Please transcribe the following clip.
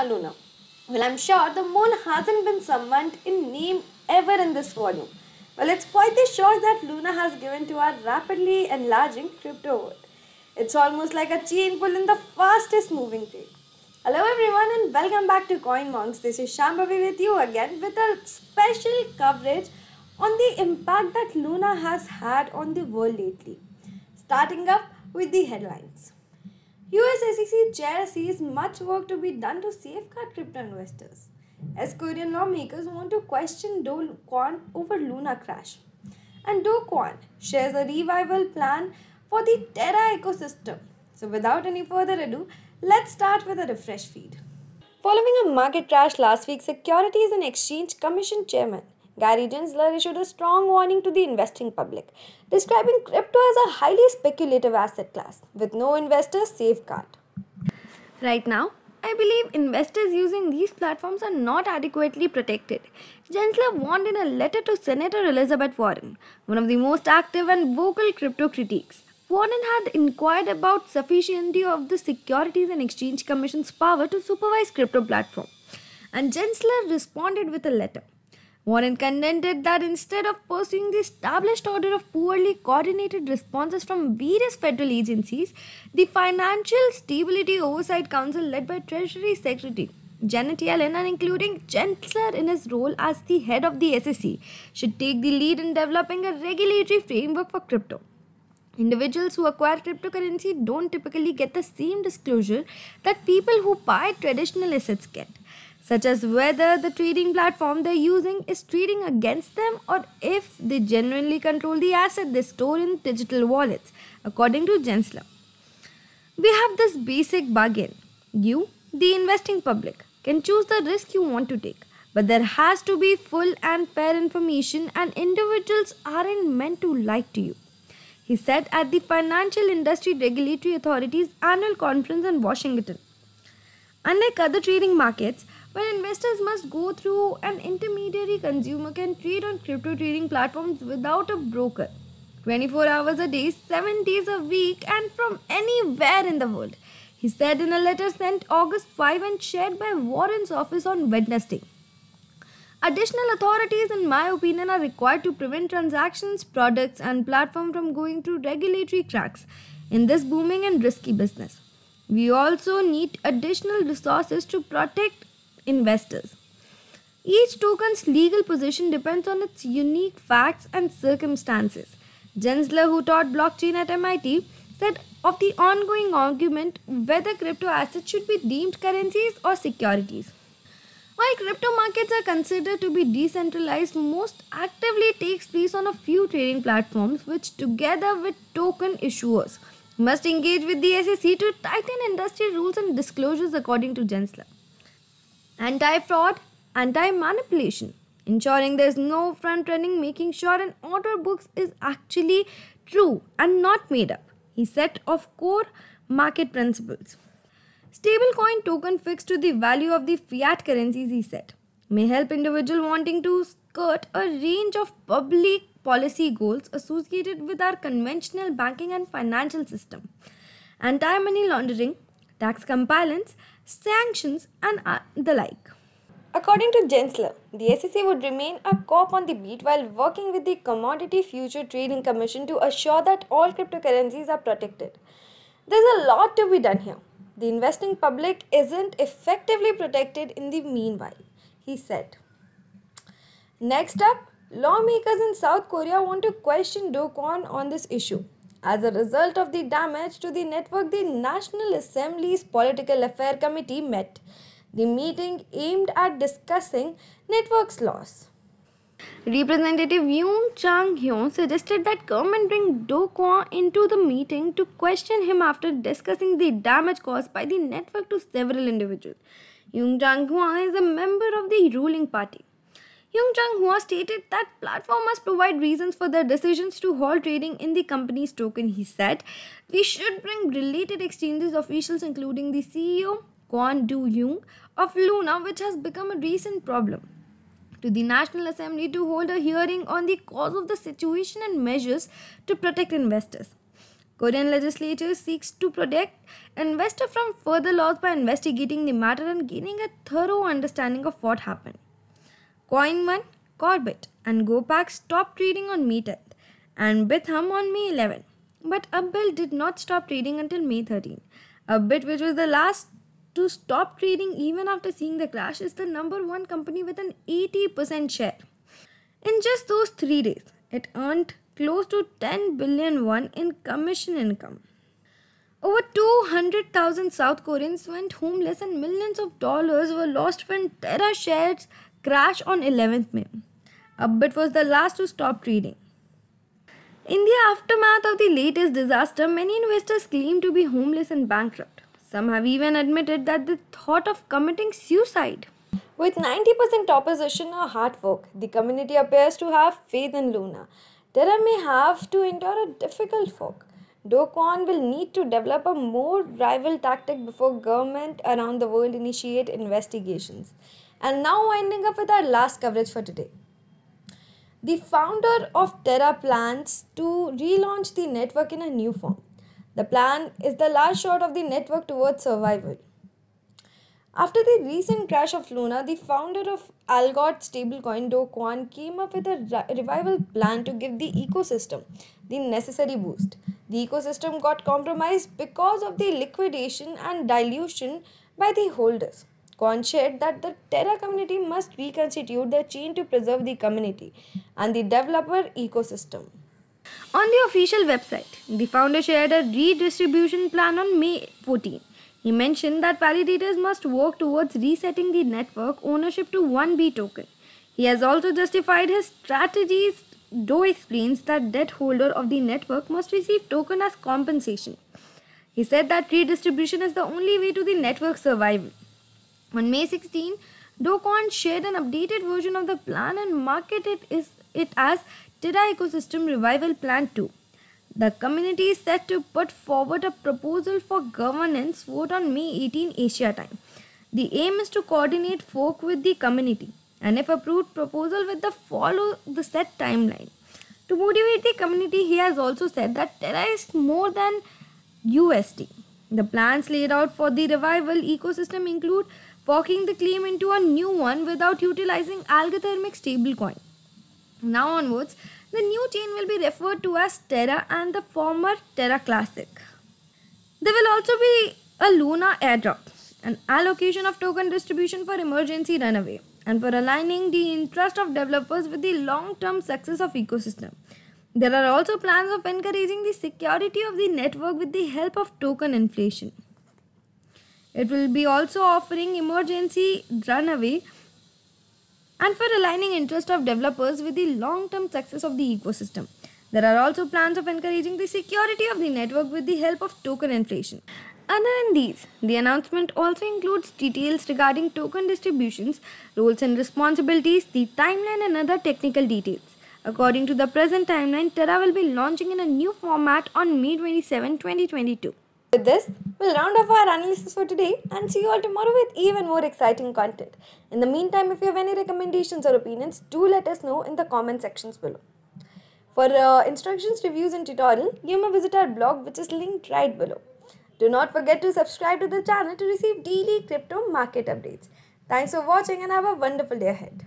Luna. Well, I'm sure the moon hasn't been summoned in name ever in this volume. Well, it's quite the shock that Luna has given to our rapidly enlarging crypto world. It's almost like a chain pull in the fastest moving trade. Hello everyone and welcome back to CoinMonks. This is Shambhavi with you again with a special coverage on the impact that Luna has had on the world lately. Starting up with the headlines. US SEC chair sees much work to be done to safeguard crypto investors. S.Korean lawmakers want to question Do Kwon over Luna crash. And Do Kwon shares a revival plan for the Terra ecosystem. So without any further ado, let's start with a refresh feed. Following a market crash last week, Securities and Exchange Commission Chairman Gary Gensler issued a strong warning to the investing public, describing crypto as a highly speculative asset class with no investor safeguard. Right now, I believe investors using these platforms are not adequately protected. Gensler warned in a letter to Senator Elizabeth Warren, one of the most active and vocal crypto critics. Warren had inquired about sufficiency of the Securities and Exchange Commission's power to supervise crypto platforms, and Gensler responded with a letter. Warren contended that instead of pursuing the established order of poorly coordinated responses from various federal agencies, the Financial Stability Oversight Council, led by Treasury Secretary Janet Yellen and including Gensler in his role as the head of the SEC, should take the lead in developing a regulatory framework for crypto. Individuals who acquire cryptocurrency don't typically get the same disclosure that people who buy traditional assets get, such as whether the trading platform they're using is trading against them or if they genuinely control the asset they store in digital wallets, according to Gensler. We have this basic bargain. You, the investing public, can choose the risk you want to take, but there has to be full and fair information, and individuals aren't meant to lie to you, he said at the Financial Industry Regulatory Authority's annual conference in Washington. Unlike other trading markets, where investors must go through an intermediary, consumer can trade on crypto trading platforms without a broker, 24 hours a day, 7 days a week, and from anywhere in the world, he said in a letter sent August 5 and shared by Warren's office on Wednesday. Additional authorities, in my opinion, are required to prevent transactions, products, and platforms from going through regulatory cracks in this booming and risky business. We also need additional resources to protect investors. Each token's legal position depends on its unique facts and circumstances. Gensler, who taught blockchain at MIT, said of the ongoing argument whether crypto assets should be deemed currencies or securities. While crypto markets are considered to be decentralized, most actively takes place on a few trading platforms which, together with token issuers, must engage with the SEC to tighten industry rules and disclosures, according to Gensler. Anti-fraud, anti-manipulation, ensuring there is no front-running, making sure an order book is actually true and not made up, he said of core market principles. Stablecoin token fixed to the value of the fiat currencies, he said, may help individuals wanting to skirt a range of public policy goals associated with our conventional banking and financial system, anti-money laundering, tax compliance, sanctions, and the like. According to Gensler, the SEC would remain a cop on the beat while working with the Commodity Future Trading Commission to assure that all cryptocurrencies are protected. There's a lot to be done here. The investing public isn't effectively protected in the meanwhile, he said. Next up, lawmakers in South Korea want to question Do Kwon on this issue. As a result of the damage to the network, the National Assembly's Political Affairs Committee met. The meeting aimed at discussing network's loss. Representative Yoon Chang-hyun suggested that government bring Do Kwon into the meeting to question him after discussing the damage caused by the network to several individuals. Yoon Chang-hyun is a member of the ruling party. Yoon Chang-hyun stated that platform must provide reasons for their decisions to halt trading in the company's token. He said, we should bring related exchanges officials including the CEO, Kwon Do-young, of Luna, which has become a recent problem, to the National Assembly to hold a hearing on the cause of the situation and measures to protect investors. Korean legislature seeks to protect investors from further loss by investigating the matter and gaining a thorough understanding of what happened. CoinMonks, Corbett, and Gopak stopped trading on May 10th and Bitham on May 11th. But Upbill did not stop trading until May 13th. Upbit, which was the last to stop trading even after seeing the crash, is the number one company with an 80% share. In just those 3 days, it earned close to 10 billion won in commission income. Over 200,000 South Koreans went homeless and millions of dollars were lost when Terra shares crashed on 11th May. Upbit was the last to stop trading. In the aftermath of the latest disaster, many investors claim to be homeless and bankrupt. Some have even admitted that they thought of committing suicide. With 90% opposition or hard work, the community appears to have faith in Luna. Terra may have to endure a difficult fork. Though Kwon will need to develop a more rival tactic before government around the world initiate investigations. And now winding up with our last coverage for today. The founder of Terra plans to relaunch the network in a new form. The plan is the last shot of the network towards survival. After the recent crash of Luna, the founder of Algot stablecoin Do Kwon came up with a revival plan to give the ecosystem the necessary boost. The ecosystem got compromised because of the liquidation and dilution by the holders. Kwon shared that the Terra community must reconstitute the chain to preserve the community and the developer ecosystem. On the official website, the founder shared a redistribution plan on May 14. He mentioned that validators must work towards resetting the network ownership to 1B token. He has also justified his strategies. Do explains that debt holder of the network must receive token as compensation. He said that redistribution is the only way to the network survival. On May 16, Do Kwon shared an updated version of the plan and marketed it as Terra Ecosystem Revival Plan 2. The community is set to put forward a proposal for governance vote on May 18 Asia time. The aim is to coordinate fork with the community and if approved proposal with the follow the set timeline. To motivate the community, he has also said that Terra is more than USD. The plans laid out for the revival ecosystem include forking the claim into a new one without utilizing algorithmic stablecoin. Now onwards, the new chain will be referred to as Terra and the former Terra Classic. There will also be a Luna airdrop, an allocation of token distribution for emergency runaway, and for aligning the interest of developers with the long-term success of ecosystem. There are also plans of encouraging the security of the network with the help of token inflation. It will be also offering emergency runaway and for aligning interest of developers with the long-term success of the ecosystem. There are also plans of encouraging the security of the network with the help of token inflation. Other than these, the announcement also includes details regarding token distributions, roles and responsibilities, the timeline and other technical details. According to the present timeline, Terra will be launching in a new format on May 27, 2022. With this, we'll round off our analysis for today and see you all tomorrow with even more exciting content. In the meantime, if you have any recommendations or opinions, do let us know in the comment sections below. For instructions, reviews and tutorial, you may visit our blog which is linked right below. Do not forget to subscribe to the channel to receive daily crypto market updates. Thanks for watching and have a wonderful day ahead.